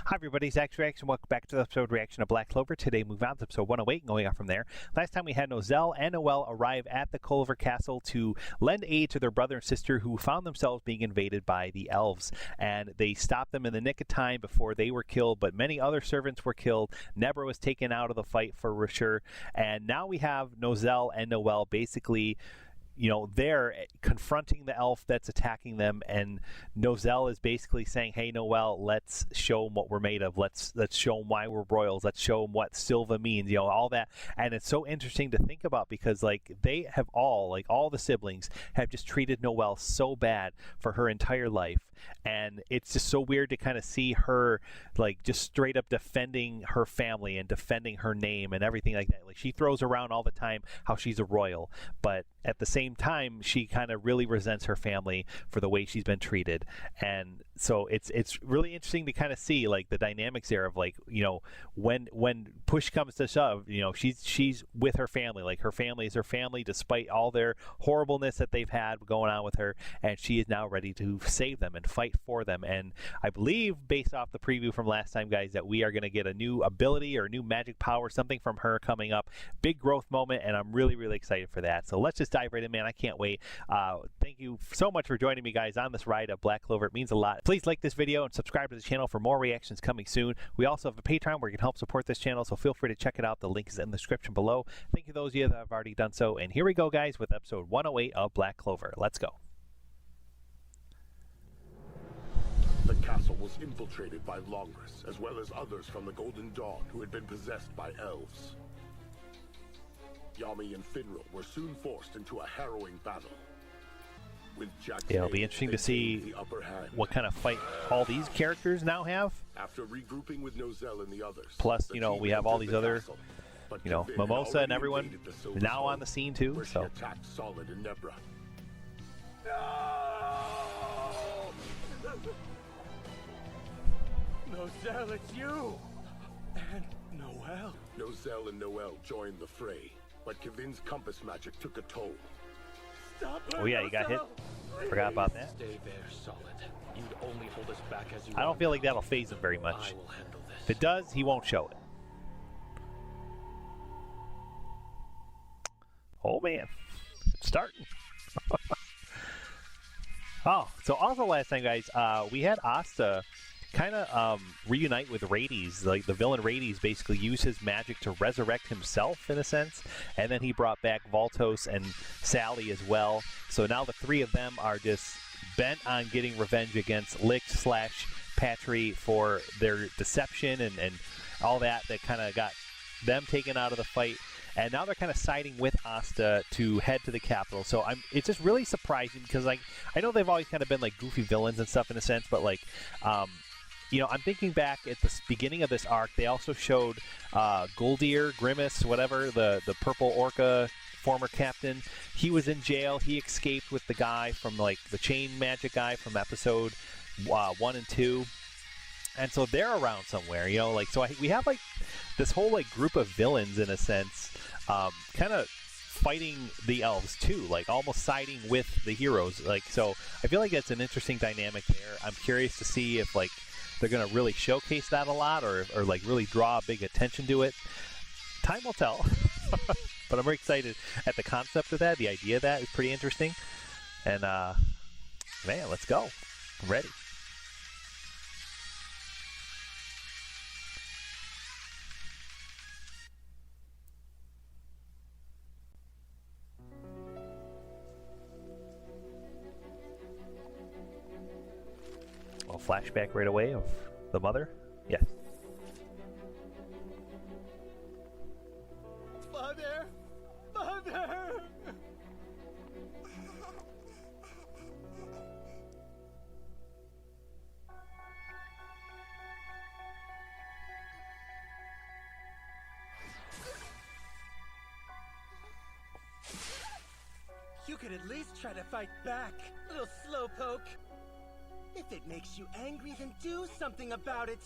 Hi everybody, Zach's Reaction. Welcome back to the episode reaction of Black Clover. Today move on to episode 108 and going on from there. Last time we had Noelle and Noelle arrive at the Clover Castle to lend aid to their brother and sister who found themselves being invaded by the elves. And they stopped them in the nick of time before they were killed, but many other servants were killed. Nebra was taken out of the fight for sure. And now we have Noelle and Noelle basically, you know, they're confronting the elf that's attacking them, and Noelle is basically saying, hey Noelle, let's show them what we're made of, let's show them why we're royals, let's show them what Silva means, you know, all that. And it's so interesting to think about because like they have all the siblings have just treated Noelle so bad for her entire life, and it's just so weird to kind of see her like just straight up defending her family and defending her name and everything like that. Like she throws around all the time how she's a royal, but at the same time she kind of really resents her family for the way she's been treated. And so it's really interesting to kind of see like the dynamics there of like, you know, when push comes to shove, you know, she's with her family, like her family is her family despite all their horribleness that they've had going on with her, and she is now ready to save them and fight for them. And I believe based off the preview from last time, guys, that we are going to get a new ability or a new magic power, something from her coming up. Big growth moment, and I'm really excited for that. So let's just dive right in, man. I can't wait. Thank you so much for joining me, guys, on this ride of Black Clover. It means a lot. Please like this video and subscribe to the channel for more reactions coming soon. We also have a Patreon where you can help support this channel, so feel free to check it out. The link is in the description below. Thank you to those of you that have already done so. And here we go, guys, with episode 108 of Black Clover. Let's go. The castle was infiltrated by Longris, as well as others from the Golden Dawn who had been possessed by elves. Yami and Finral were soon forced into a harrowing battle. With Yeah, it'll be interesting to see what kind of fight all these characters now have. After regrouping with Noelle and the others. Plus, you know, we have all these other, you know, Mimosa and everyone now on the scene too. So. Attacked Solid and Nebra. Noelle, it's you! And Noelle. Noelle and Noelle joined the fray, but Kevin's compass magic took a toll. Stop her, Oh yeah, you got hit. Forgot about that. Stay there, Solid. You'd only hold us back as you I don't feel like that'll phase him very much. I will handle this. If it does, he won't show it. Oh man, it's starting. Oh, so also last time, guys, we had Asta kind of reunite with Rades. Like the villain Rades basically used his magic to resurrect himself in a sense, and then he brought back Voltos and Sally as well. So now the three of them are just bent on getting revenge against Lich/Patry for their deception and all that kind of got them taken out of the fight. And now they're kind of siding with Asta to head to the capital. So it's just really surprising because like I know they've always kind of been like goofy villains and stuff in a sense, but like you know, I'm thinking back at the beginning of this arc, they also showed Goldier, Grimace, whatever, the purple orca former captain. He was in jail. He escaped with the guy from like the chain magic guy from episode 1 and 2. And so they're around somewhere, you know, like, so we have like this whole like group of villains in a sense, kind of fighting the elves too, like almost siding with the heroes. Like, so I feel like that's an interesting dynamic there. I'm curious to see if like they're going to really showcase that a lot or like really draw big attention to it. Time will tell. But I'm very excited at the concept of that. The idea of that is pretty interesting. And man, let's go. I'm ready. A flashback right away of the mother. Yes. Mother! Mother! You could at least try to fight back, little slowpoke. If it makes you angry, then do something about it.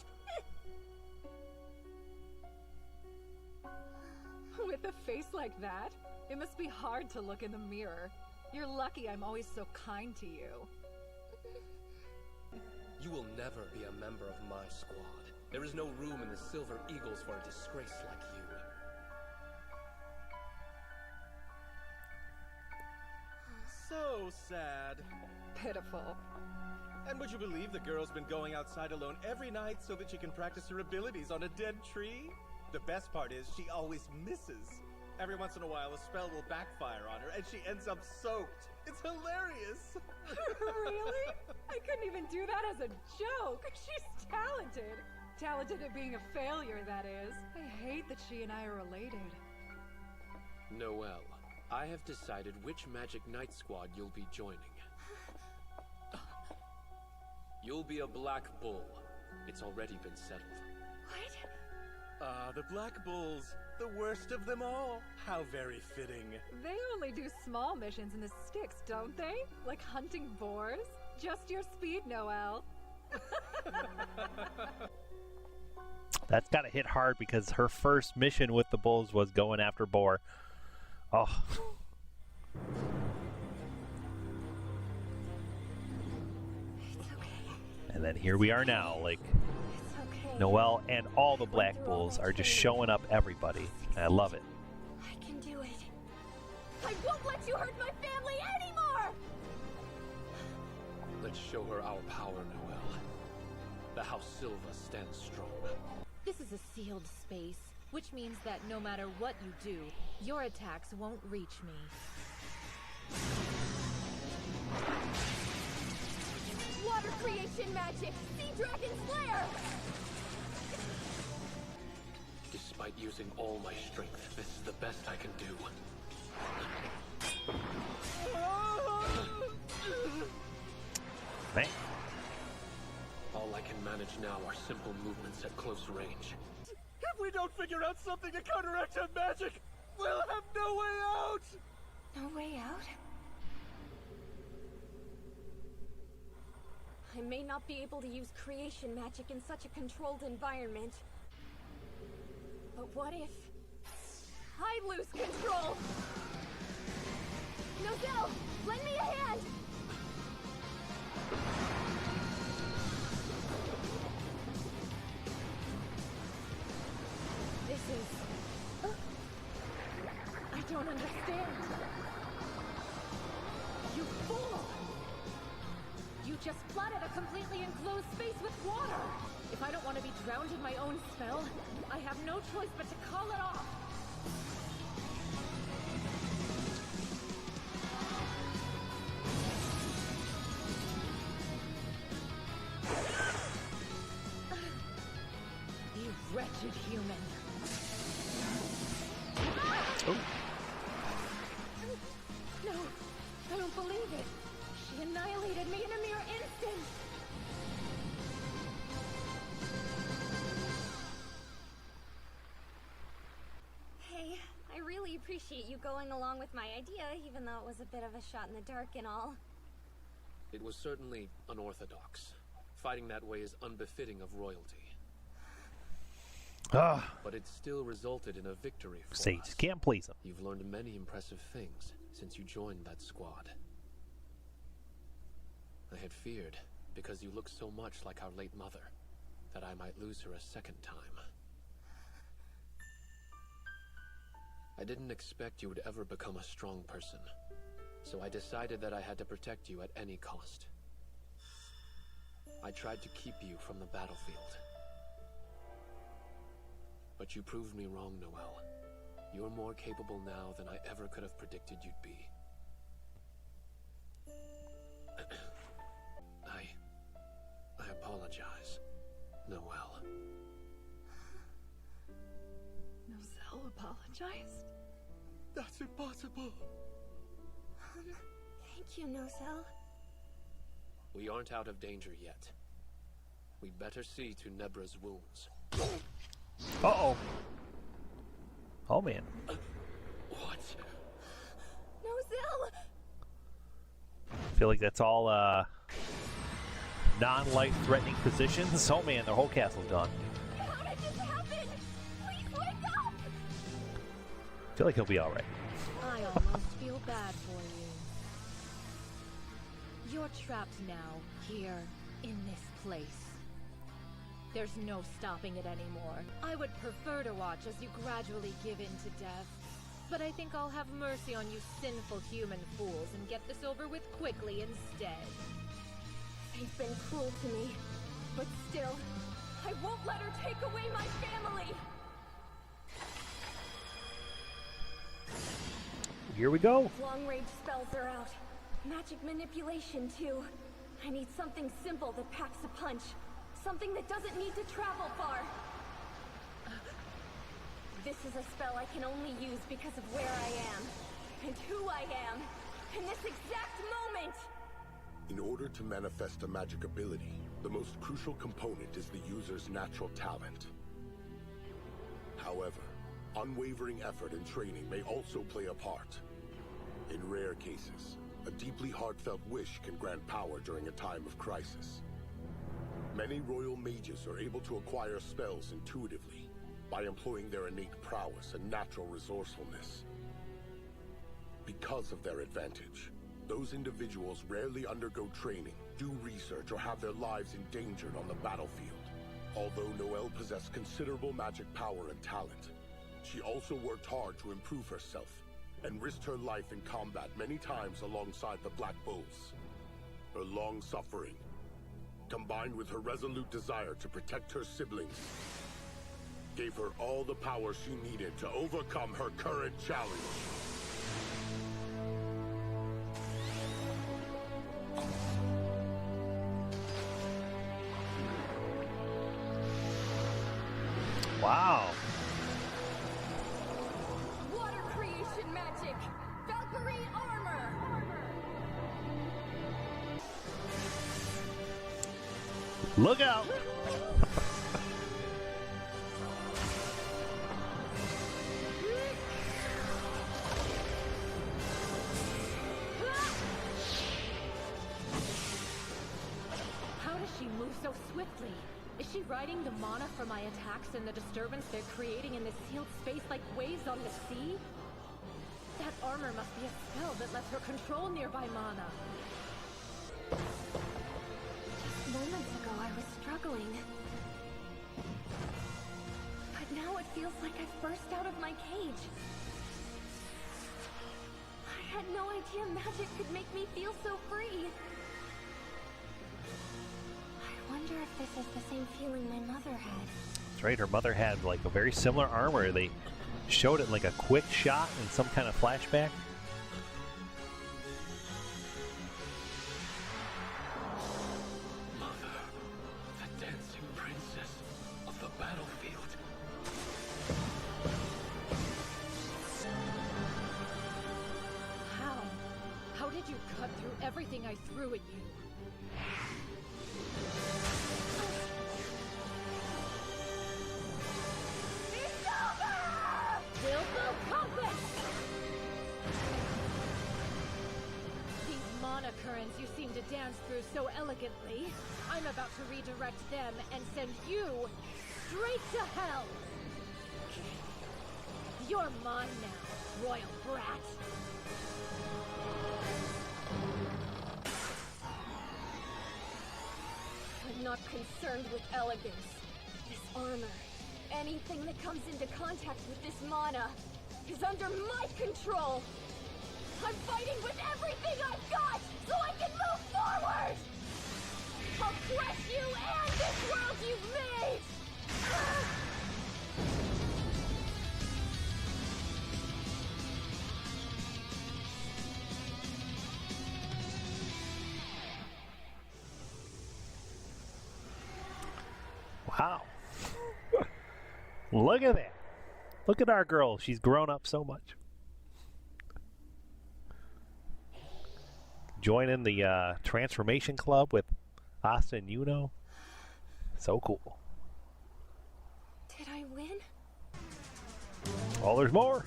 With a face like that, it must be hard to look in the mirror. You're lucky I'm always so kind to you. You will never be a member of my squad. There is no room in the Silver Eagles for a disgrace like you. So sad. Pitiful. And would you believe the girl's been going outside alone every night so that she can practice her abilities on a dead tree? The best part is she always misses. Every once in a while, a spell will backfire on her, and she ends up soaked. It's hilarious. Really? I couldn't even do that as a joke. She's talented. Talented at being a failure, that is. I hate that she and I are related. Noelle, I have decided which Magic Knight squad you'll be joining. You'll be a Black Bull. It's already been settled. What? Ah, the Black Bulls. The worst of them all. How very fitting. They only do small missions in the sticks, don't they? Like hunting boars? Just your speed, Noelle. That's gotta hit hard because her first mission with the Bulls was going after boar. Oh. And then here we are now, like Noelle and all the Black Bulls are just showing up everybody. I love it. I can do it. I won't let you hurt my family anymore! Let's show her our power, Noelle. The House Silva stands strong. This is a sealed space, which means that no matter what you do, your attacks won't reach me. Water creation magic! Sea Dragon Slayer! Despite using all my strength, this is the best I can do. Man. All I can manage now are simple movements at close range. If we don't figure out something to counteract her magic, we'll have no way out! No way out? I may not be able to use creation magic in such a controlled environment. But what if I lose control! Noelle, lend me a hand! This is... I don't understand. You fool! You just flooded a completely enclosed space with water! If I don't want to be drowned in my own spell, I have no choice but to call it off! You wretched human! Oh. No, I don't believe it! She annihilated me in a mere instant! Hey, I really appreciate you going along with my idea, even though it was a bit of a shot in the dark and all. It was certainly unorthodox. Fighting that way is unbefitting of royalty. Ah. But it still resulted in a victory for Sage us. can't please him. You've learned many impressive things since you joined that squad. I had feared, because you look so much like our late mother, that I might lose her a second time. I didn't expect you would ever become a strong person, so I decided that I had to protect you at any cost. I tried to keep you from the battlefield. But you proved me wrong, Noelle. You're more capable now than I ever could have predicted you'd be. I apologize, Noelle. Noelle apologized? That's impossible. Thank you, Noelle. We aren't out of danger yet. We'd better see to Nebra's wounds. Uh-oh. Oh, man. What? Noelle! I feel like that's all, non-life-threatening positions. Oh, man, their whole castle's gone. How did this happen? Please wake up! I feel like he'll be all right. I almost feel bad for you. You're trapped now, here, in this place. There's no stopping it anymore. I would prefer to watch as you gradually give in to death. But I think I'll have mercy on you sinful human fools and get this over with quickly instead. They've been cruel to me, but still, I won't let her take away my family! Here we go. Long-range spells are out. Magic manipulation, too. I need something simple that packs a punch. Something that doesn't need to travel far. This is a spell I can only use because of where I am, and who I am, in this exact moment! In order to manifest a magic ability, the most crucial component is the user's natural talent. However, unwavering effort and training may also play a part. In rare cases, a deeply heartfelt wish can grant power during a time of crisis. Many royal mages are able to acquire spells intuitively by employing their innate prowess and natural resourcefulness. Because of their advantage, those individuals rarely undergo training, do research, or have their lives endangered on the battlefield. Although Noelle possessed considerable magic power and talent, she also worked hard to improve herself and risked her life in combat many times alongside the Black Bulls. Her long suffering, combined with her resolute desire to protect her siblings, gave her all the power she needed to overcome her current challenge. Wow. Water creation magic! Valkyrie armor! Look out! How does she move so swiftly? Is she riding the mana from my attacks and the disturbance they're creating in this sealed space like waves on the sea? That armor must be a spell that lets her control nearby mana. Just moments ago I was struggling. But now it feels like I've burst out of my cage. I had no idea magic could make me feel so free. I wonder if this is the same feeling my mother had. That's right, her mother had like a very similar armor. They showed it in like a quick shot in some kind of flashback. Mother, the dancing princess of the battlefield. How? How did you cut through everything I threw at you? It's over! Willful compass! These mana currents you seem to dance through so elegantly, I'm about to redirect them and send you straight to hell! You're mine now, royal brat! I'm not concerned with elegance. This armor, anything that comes into contact with this mana, is under my control! I'm fighting with everything I've got, so I can move forward! I'll crush you and this world you've made! Wow. Look at that. Look at our girl. She's grown up so much. Joining the transformation club with Asta and Yuno. So cool. Did I win? Oh, there's more.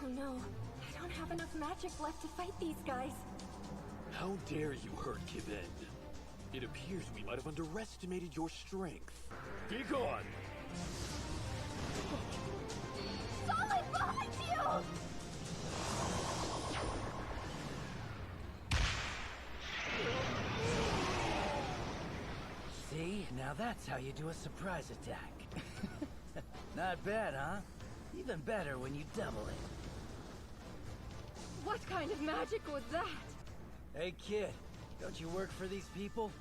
Oh no, I don't have enough magic left to fight these guys. How dare you hurt Kibben? It appears we might have underestimated your strength. Be gone! Solid behind you! that's how you do a surprise attack. Not bad, huh? Even better when you double it. What kind of magic was that? Hey kid, don't you work for these people?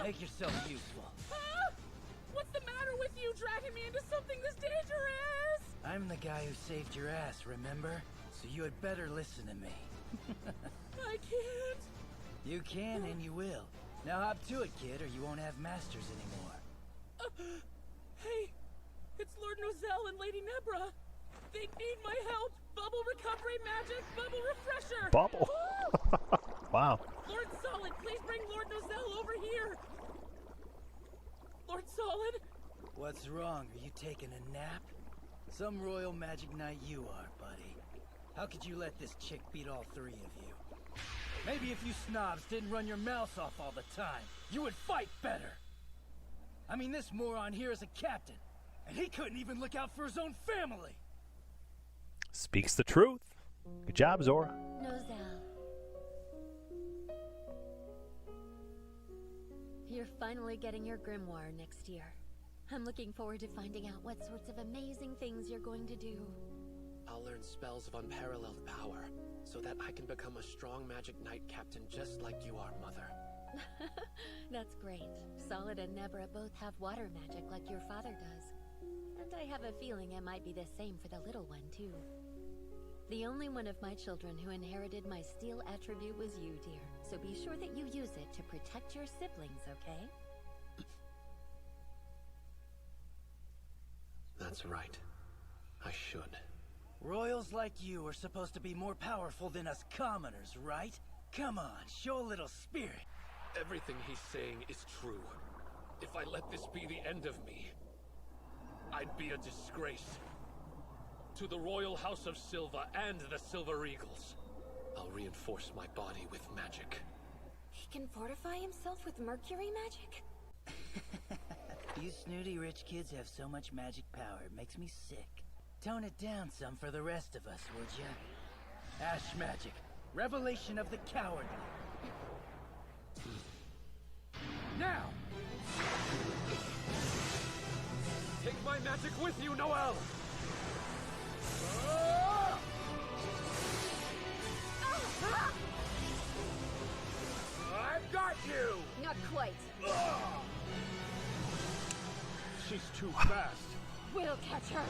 Make yourself useful. What's the matter with you dragging me into something this dangerous? I'm the guy who saved your ass, remember? So you had better listen to me. I can't. You can and you will. Now hop to it, kid, or you won't have masters anymore. Hey, it's Lord Noelle and Lady Nebra. They need my help. Bubble recovery magic, bubble refresher. Bubble. Wow. Lord Solid, please bring Lord Noelle over here. Lord Solid? What's wrong? Are you taking a nap? Some royal magic knight you are, buddy. How could you let this chick beat all three of you? Maybe if you snobs didn't run your mouths off all the time, you would fight better. I mean, this moron here is a captain, and he couldn't even look out for his own family. Speaks the truth. Good job, Zora. Noelle. You're finally getting your grimoire next year. I'm looking forward to finding out what sorts of amazing things you're going to do. I'll learn spells of unparalleled power, so that I can become a strong magic knight captain just like you are, Mother. That's great. Solid and Nebra both have water magic like your father does. And I have a feeling it might be the same for the little one, too. The only one of my children who inherited my steel attribute was you, dear. So be sure that you use it to protect your siblings, okay? That's right. I should. Royals like you are supposed to be more powerful than us commoners, right? Come on, show a little spirit. Everything he's saying is true. If I let this be the end of me, I'd be a disgrace to the royal house of Silva and the Silver Eagles. I'll reinforce my body with magic. He can fortify himself with mercury magic? You snooty rich kids have so much magic power, it makes me sick. Tone it down some for the rest of us, would ya? Ash magic, revelation of the cowardly. Now! Take my magic with you, Noelle! I've got you! Not quite. She's too fast. We'll catch her.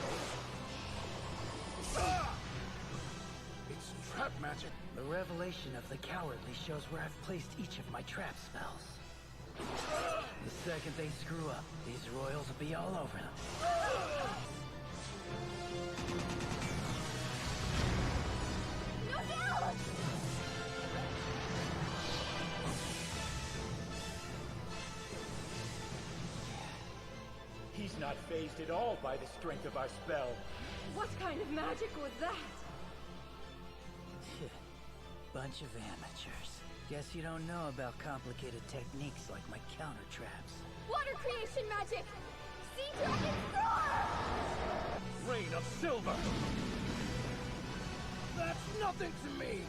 It's trap magic. The revelation of the cowardly shows where I've placed each of my trap spells. The second they screw up, these royals will be all over them. Noelle! He's not fazed at all by the strength of our spell. What kind of magic was that? Bunch of amateurs. Guess you don't know about complicated techniques like my counter traps. Water creation magic! Sea Dragon Roar! Reign of Silver! That's nothing to me!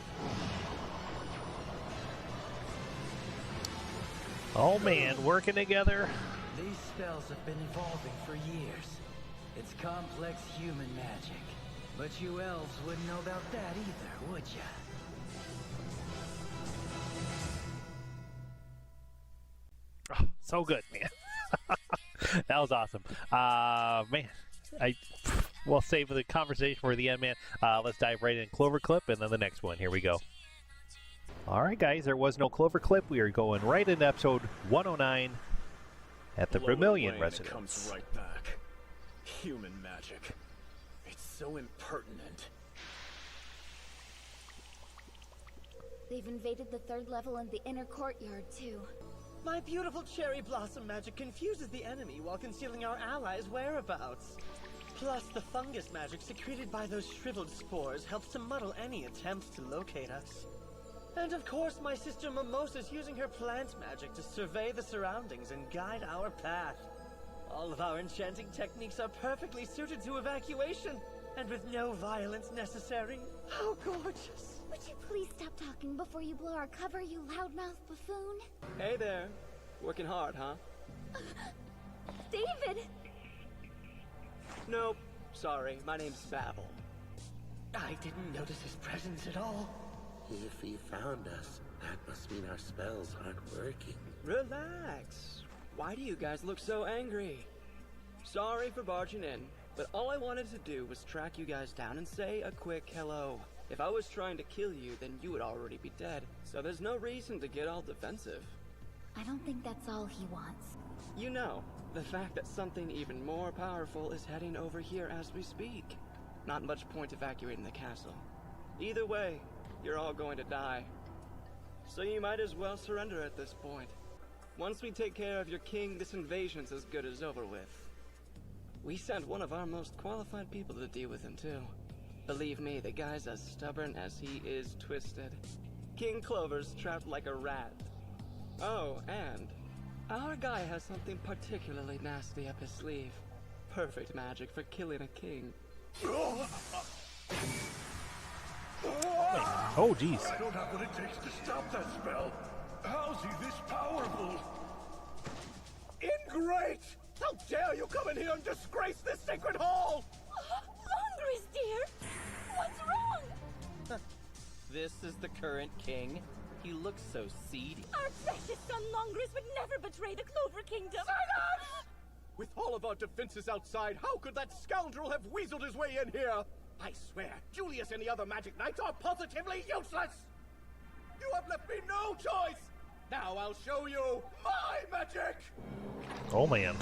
Oh man, working together. These spells have been evolving for years. It's complex human magic. But you elves wouldn't know about that either, would ya? Oh, so good, man. That was awesome. Man, we'll save the conversation for the end, man. Let's dive right in. Clover clip and then the next one. Here we go. All right, guys, there was no Clover clip. We are going right into episode 109 at the Vermilion residence. Comes right back. Human magic. It's so impertinent. They've invaded the third level and the inner courtyard, too. My beautiful cherry blossom magic confuses the enemy while concealing our allies' whereabouts. Plus, the fungus magic secreted by those shriveled spores helps to muddle any attempts to locate us. And of course, my sister Mimosa's using her plant magic to survey the surroundings and guide our path. All of our enchanting techniques are perfectly suited to evacuation, and with no violence necessary. How gorgeous! Would you please stop talking before you blow our cover, you loudmouth buffoon? Hey there. Working hard, huh? David! Nope. Sorry, my name's Babel. I didn't notice his presence at all. If he found us, that must mean our spells aren't working. Relax. Why do you guys look so angry? Sorry for barging in, but all I wanted to do was track you guys down and say a quick hello. If I was trying to kill you, then you would already be dead, so there's no reason to get all defensive. I don't think that's all he wants. You know, the fact that something even more powerful is heading over here as we speak. Not much point evacuating the castle. Either way, you're all going to die. So you might as well surrender at this point. Once we take care of your king, this invasion's as good as over with. We sent one of our most qualified people to deal with him too. Believe me, the guy's as stubborn as he is twisted. King Clover's trapped like a rat. Oh, and our guy has something particularly nasty up his sleeve. Perfect magic for killing a king. Oh, jeez. I don't have what it takes to stop that spell. How's he this powerful? Ingrate! How dare you come in here and disgrace this sacred hall! Longris, dear! What's wrong? This is the current king. He looks so seedy. Our precious son Longris would never betray the Clover Kingdom! With all of our defenses outside, how could that scoundrel have weaseled his way in here? I swear, Julius and the other magic knights are positively useless! You have left me no choice! Now I'll show you my magic! Oh, man.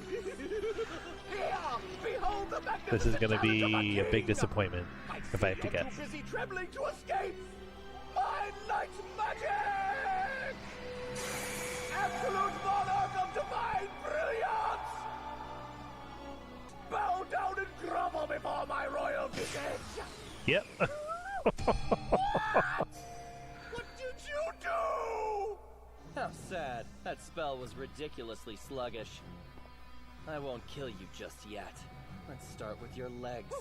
Here, behold the This is going to magnificent be talent of a my big king! disappointment, if I have to You're guess. too busy trembling to escape! My night magic! Absolute monarch of divine brilliance! Bow down and grovel before my royal visage! Yep. What did you do? How sad. That spell was ridiculously sluggish. I won't kill you just yet. Let's start with your legs.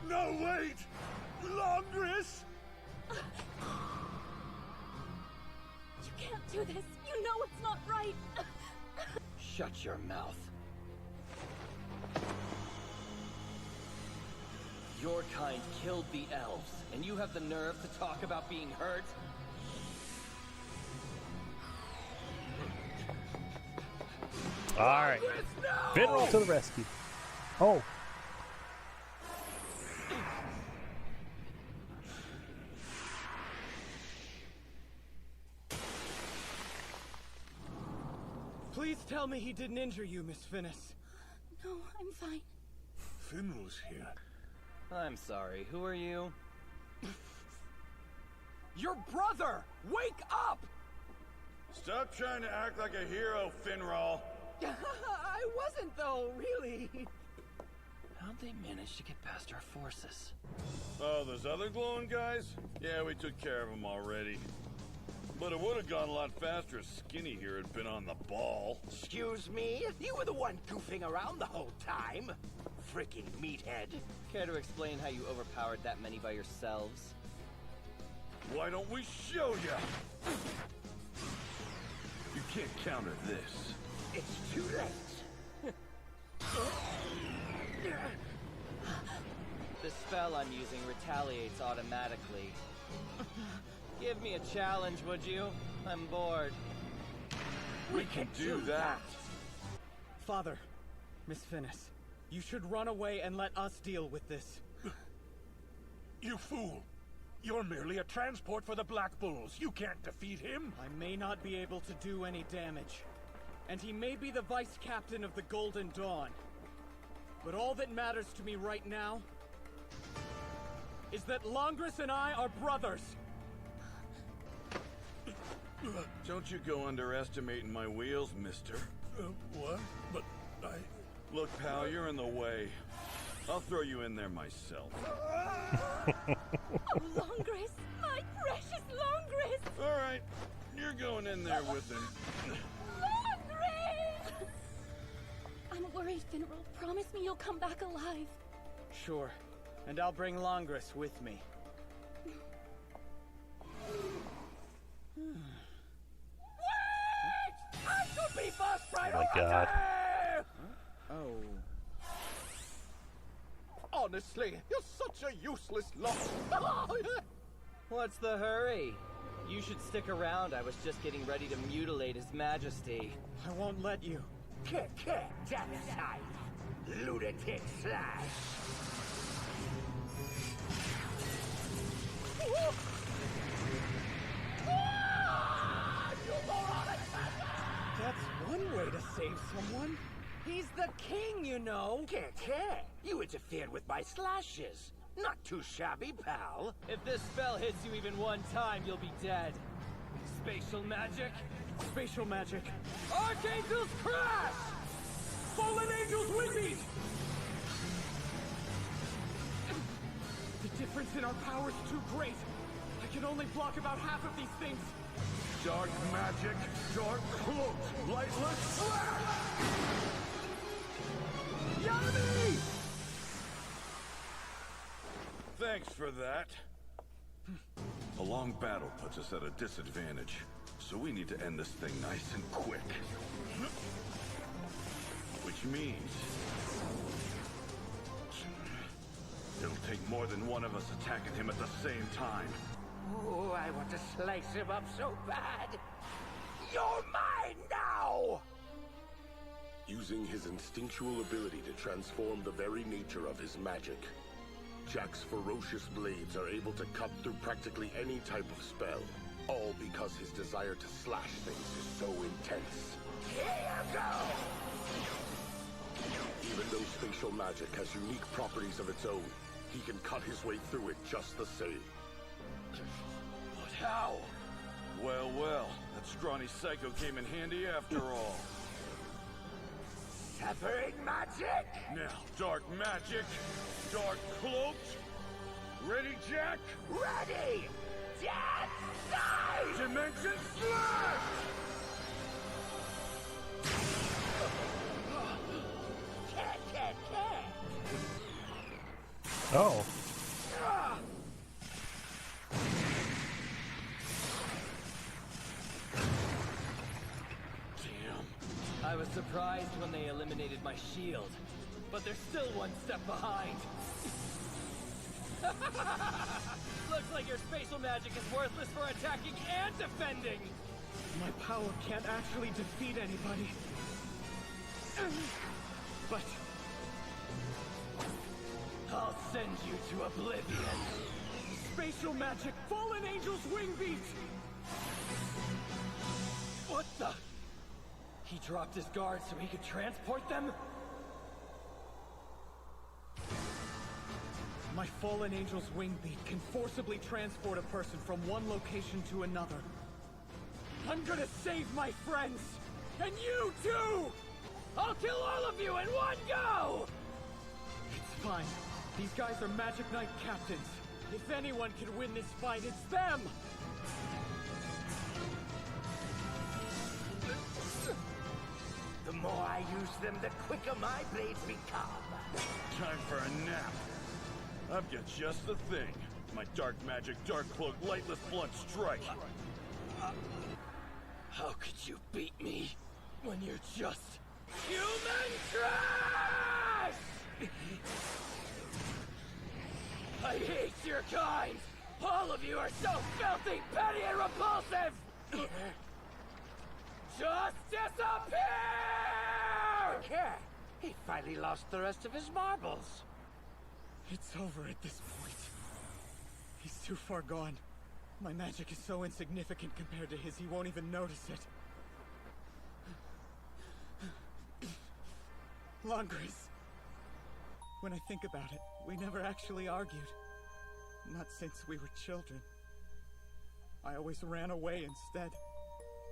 No, wait! Longris! You can't do this. You know it's not right. Shut your mouth. Your kind killed the elves, and you have the nerve to talk about being hurt? All right. Finral to the rescue. Oh. Please tell me he didn't injure you, Miss Finnis. No, I'm fine. Finral's here. I'm sorry, who are you? Your brother! Wake up! Stop trying to act like a hero, Finral. I wasn't, though, really. How'd they manage to get past our forces? Oh, those other glowing guys? Yeah, we took care of them already. But it would have gone a lot faster if Skinny here had been on the ball. Excuse me? You were the one goofing around the whole time. Frickin' meathead. Care to explain how you overpowered that many by yourselves? Why don't we show ya? You can't counter this. It's too late. The spell I'm using retaliates automatically. Give me a challenge, would you? I'm bored. We can do that. Father, Miss Finnis, you should run away and let us deal with this. You fool! You're merely a transport for the Black Bulls. You can't defeat him. I may not be able to do any damage, and he may be the vice captain of the Golden Dawn. But all that matters to me right now is that Longris and I are brothers. Don't you go underestimating my wheels, mister. What? But I... Look, pal, you're in the way. I'll throw you in there myself. Oh, Longris! My precious Longris! All right, you're going in there with him. Longris! I'm worried, Finral. Promise me you'll come back alive. Sure, and I'll bring Longris with me. I could be first Oh my priority! God. Oh. Honestly, you're such a useless lot. What's the hurry? You should stick around. I was just getting ready to mutilate His Majesty. I won't let you. Kick, genocide, lunatic slash. That's one way to save someone. He's the king, you know. Kick, you interfered with my slashes. Not too shabby, pal. If this spell hits you even one time, you'll be dead. Spatial magic? Spatial magic. Archangel's crash! Fallen Angel's windbeat! The difference in our power is too great. I can only block about half of these things. Dark magic, dark cloak, lightless slash! Yummy! Thanks for that. A long battle puts us at a disadvantage, so we need to end this thing nice and quick. Which means it'll take more than one of us attacking him at the same time. Ooh, I want to slice him up so bad. You're mine now! Using his instinctual ability to transform the very nature of his magic, Jack's ferocious blades are able to cut through practically any type of spell, all because his desire to slash things is so intense. Here you go! Even though spatial magic has unique properties of its own, he can cut his way through it just the same. But how? Well, that scrawny psycho came in handy after all. Severing magic? Now, dark magic, dark cloaked. Ready, Jack? Ready! Dead side! Dimension slash! Can't. Oh. I was surprised when they eliminated my shield, but they're still one step behind. Looks like your spatial magic is worthless for attacking and defending! My power can't actually defeat anybody. But I'll send you to oblivion. spatial magic, Fallen Angel's wingbeat! What the? He dropped his guard so he could transport them? My Fallen Angel's wingbeat can forcibly transport a person from one location to another. I'm gonna save my friends! And you too! I'll kill all of you in one go! It's fine. These guys are Magic Knight captains. If anyone can win this fight, it's them! The more I use them, the quicker my blades become. Time for a nap. I've got just the thing. My dark magic, dark cloak, lightless blunt strike. How could you beat me when you're just human trash? I hate your kind! All of you are so filthy, petty, and repulsive! Just disappear! Yeah, he finally lost the rest of his marbles. It's over at this point. He's too far gone. My magic is so insignificant compared to his, he won't even notice it. Langris. When I think about it, we never actually argued. Not since we were children. I always ran away instead,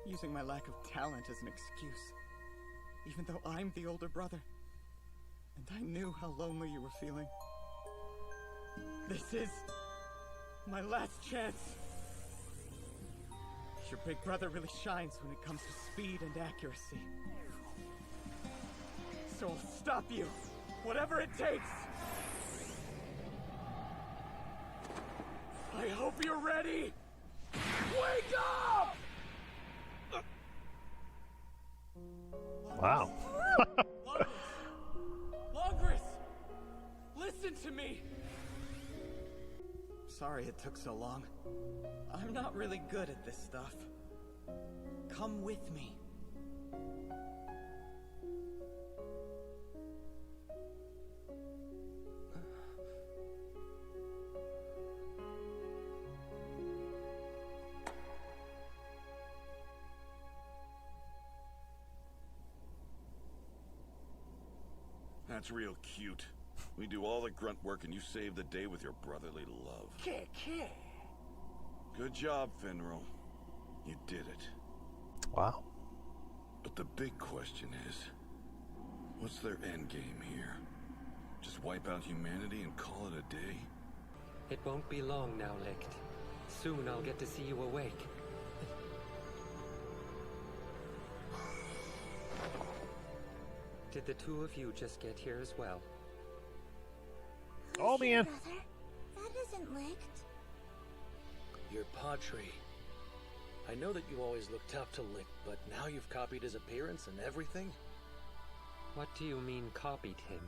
using my lack of talent as an excuse. Even though I'm the older brother. And I knew how lonely you were feeling. This is my last chance. Your big brother really shines when it comes to speed and accuracy. So I'll stop you, whatever it takes. I hope you're ready. Wake up! Wow. Longris! Listen to me! Sorry it took so long. I'm not really good at this stuff. Come with me. That's real cute. We do all the grunt work and you save the day with your brotherly love. Good job, Finral. You did it. Wow. But the big question is, what's their end game here? Just wipe out humanity and call it a day? It won't be long now, Licht. Soon I'll get to see you awake. Did the two of you just get here as well? Oh, man. Brother, that isn't Licht. You're Patri. I know that you always looked up to Licht, but now you've copied his appearance and everything? What do you mean copied him?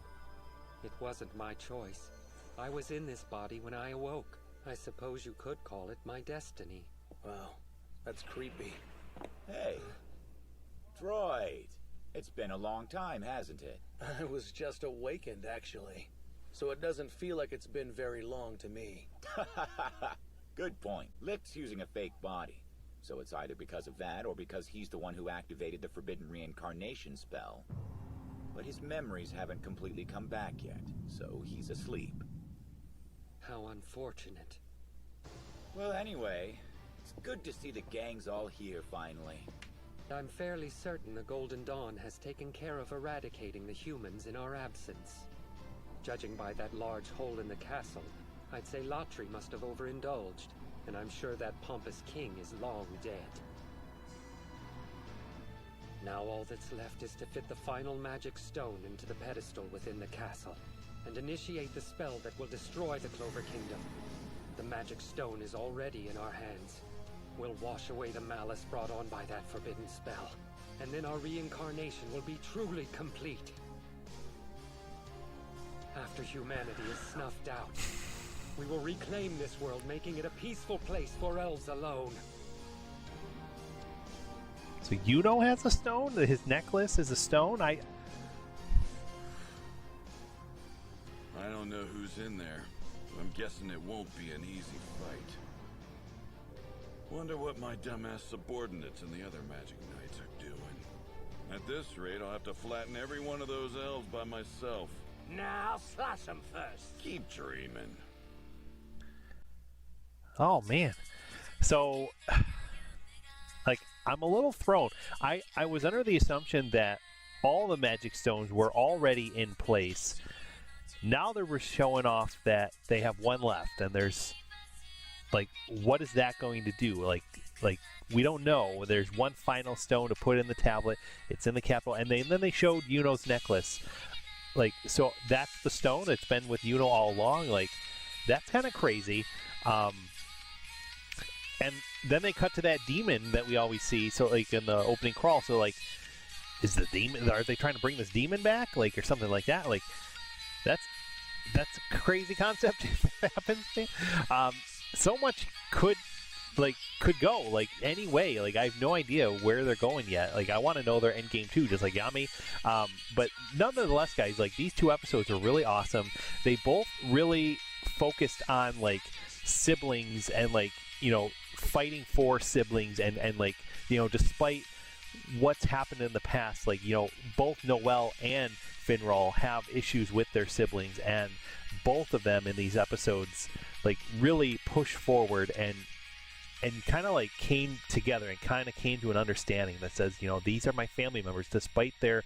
It wasn't my choice. I was in this body when I awoke. I suppose you could call it my destiny. Wow, that's creepy. Hey, Droid. It's been a long time, hasn't it? I was just awakened, actually. So it doesn't feel like it's been very long to me. Good point. Licht's using a fake body. So it's either because of that or because he's the one who activated the forbidden reincarnation spell. But his memories haven't completely come back yet, so he's asleep. How unfortunate. Well, anyway, it's good to see the gang's all here finally. I'm fairly certain the Golden Dawn has taken care of eradicating the humans in our absence. Judging by that large hole in the castle, I'd say Latri must have overindulged, and I'm sure that pompous king is long dead. Now all that's left is to fit the final magic stone into the pedestal within the castle, and initiate the spell that will destroy the Clover Kingdom. The magic stone is already in our hands. We'll wash away the malice brought on by that forbidden spell, and then our reincarnation will be truly complete. After humanity is snuffed out, we will reclaim this world, making it a peaceful place for elves alone. So Yuno has a stone? His necklace is a stone? I don't know who's in there, but I'm guessing it won't be an easy fight. Wonder what my dumbass subordinates and the other magic knights are doing. At this rate, I'll have to flatten every one of those elves by myself. Now slash them first. Keep dreaming. Oh, man. So, like, I'm a little thrown. I was under the assumption that all the magic stones were already in place. Now they were showing off that they have one left, and there's, like, what is that going to do? Like we don't know. There's one final stone to put in the tablet. It's in the capital, and then they showed Yuno's necklace. Like, so that's the stone that's been with Yuno all along. Like, that's kind of crazy. And then they cut to that demon that we always see. So, like, in the opening crawl. So, like, is the demon? Are they trying to bring this demon back? Like, or something like that? Like, that's a crazy concept if it happens. So much could go like any way. Like, I have no idea where they're going yet. Like, I want to know their end game too, just like Yami. But nonetheless, guys, like, these two episodes are really awesome. They both really focused on, like, siblings and, like, you know, fighting for siblings and like, you know, despite what's happened in the past, like, you know, both Noelle and Finral have issues with their siblings, and both of them in these episodes, like, really push forward and kind of, like, came together and kind of came to an understanding that says, you know, these are my family members, despite their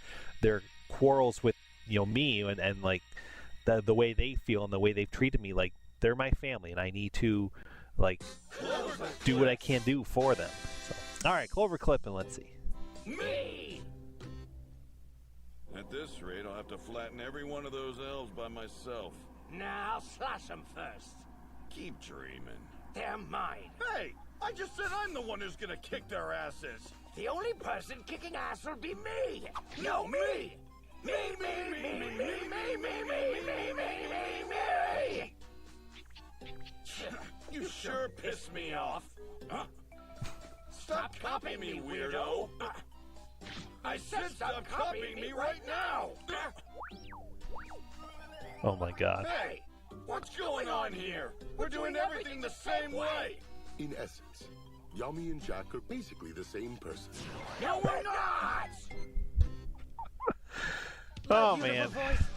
quarrels with, you know, me and like the way they feel and the way they've treated me. Like, they're my family, and I need to, like, do what I can do for them. So, all right, Clover clip, and let's see. Me! At this rate, I'll have to flatten every one of those elves by myself. Now slash them first. Keep dreaming. They're mine. Hey! I just said I'm the one who's gonna kick their asses! The only person kicking ass will be me! No, me! Me! You sure piss me off. Huh? Stop copying me, weirdo! I said stop copying me right now! Oh my god. Hey! What's going on here? We're doing everything the same way! In essence, Yami and Jack are basically the same person. No, we're not! Oh man.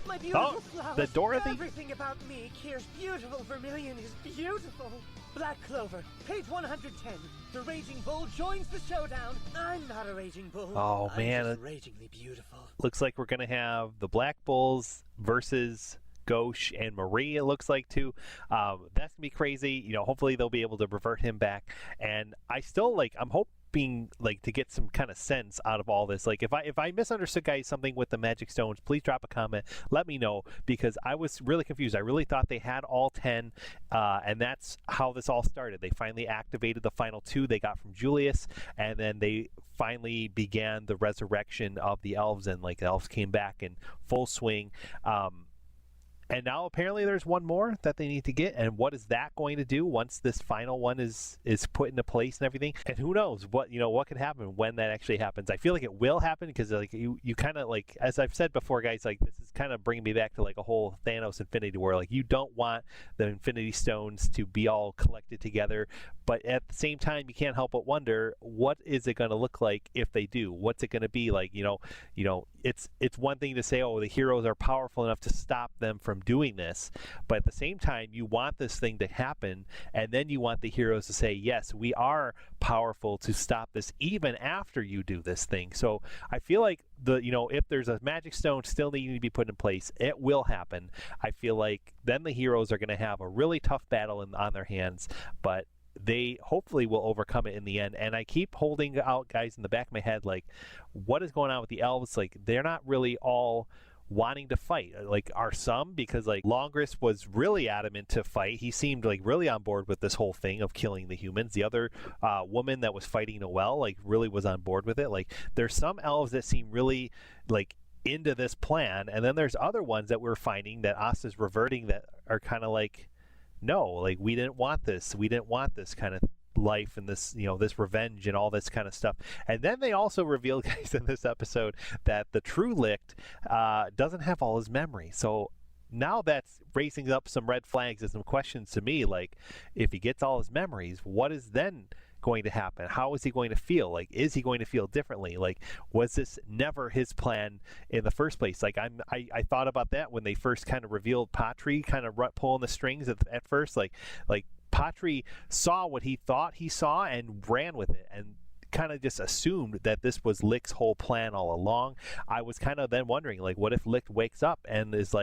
My beautiful Oh, the Dorothy. Everything about me, Kier's beautiful vermilion is beautiful. Black Clover, page 110. The Raging Bull joins the showdown. I'm not a Raging Bull. Oh man. I'm just ragingly beautiful. Looks like we're gonna have the Black Bulls versus Gauche and Marie, it looks like, too. That's gonna be crazy. You know, hopefully they'll be able to revert him back. And I still I'm hoping to get some kind of sense out of all this. Like, if I misunderstood, guys, something with the magic stones, please drop a comment, let me know, because I was really confused. I really thought they had all 10, and that's how this all started. They finally activated the final 2 they got from Julius, and then they finally began the resurrection of the elves, and the elves came back in full swing. And now apparently there's one more that they need to get, and what is that going to do once this final one is put into place and everything? And who knows what could happen when that actually happens. I feel like it will happen, because you kind of, as I've said before, guys, this is kind of bringing me back to a whole Thanos Infinity War. You don't want the Infinity Stones to be all collected together, but at the same time you can't help but wonder, what is it going to look like if they do? What's it going to be like? It's one thing to say, oh, the heroes are powerful enough to stop them from doing this, but at the same time you want this thing to happen, and then you want the heroes to say, yes, we are powerful to stop this even after you do this thing. So I feel like if there's a magic stone still needing to be put in place, it will happen. I feel like then the heroes are going to have a really tough battle on their hands, but they hopefully will overcome it in the end. And I keep holding out, guys, in the back of my head, what is going on with the elves? They're not really all wanting to fight. Are some, because Longrist was really adamant to fight. He seemed really on board with this whole thing of killing the humans. The other woman that was fighting Noelle really was on board with it. There's some elves that seem really into this plan, and then there's other ones that we're finding that Asta's reverting that are kind of no, we didn't want this. We didn't want this kind of life and this, this revenge and all this kind of stuff. And then they also revealed, guys, in this episode that the true Licht doesn't have all his memory. So now that's raising up some red flags and some questions to me. If he gets all his memories, what is then going to happen? How is he going to feel? Is he going to feel differently? Was this never his plan in the first place? I thought about that when they first kind of revealed Patry kind of pulling the strings at first. Patry saw what he thought he saw and ran with it, and kind of just assumed that this was Licht's whole plan all along. I was kind of then wondering, what if Licht wakes up and is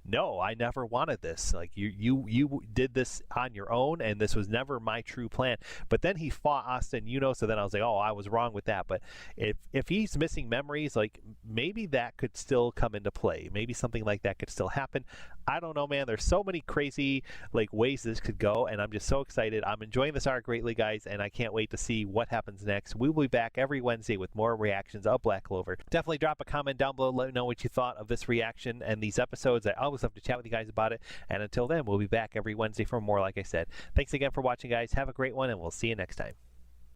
no, I never wanted this. You did this on your own, and this was never my true plan. But then he fought Asta and so then I was oh, I was wrong with that. But if he's missing memories, maybe that could still come into play. Maybe something like that could still happen. I don't know, man. There's so many crazy ways this could go, and I'm just so excited. I'm enjoying this arc greatly, guys, and I can't wait to see what happens next. We will be back every Wednesday with more reactions of Black Clover. Definitely drop a comment down below. Let me know what you thought of this reaction and these episodes. I always love to chat with you guys about it. And until then, we'll be back every Wednesday for more, like I said. Thanks again for watching, guys. Have a great one, and we'll see you next time.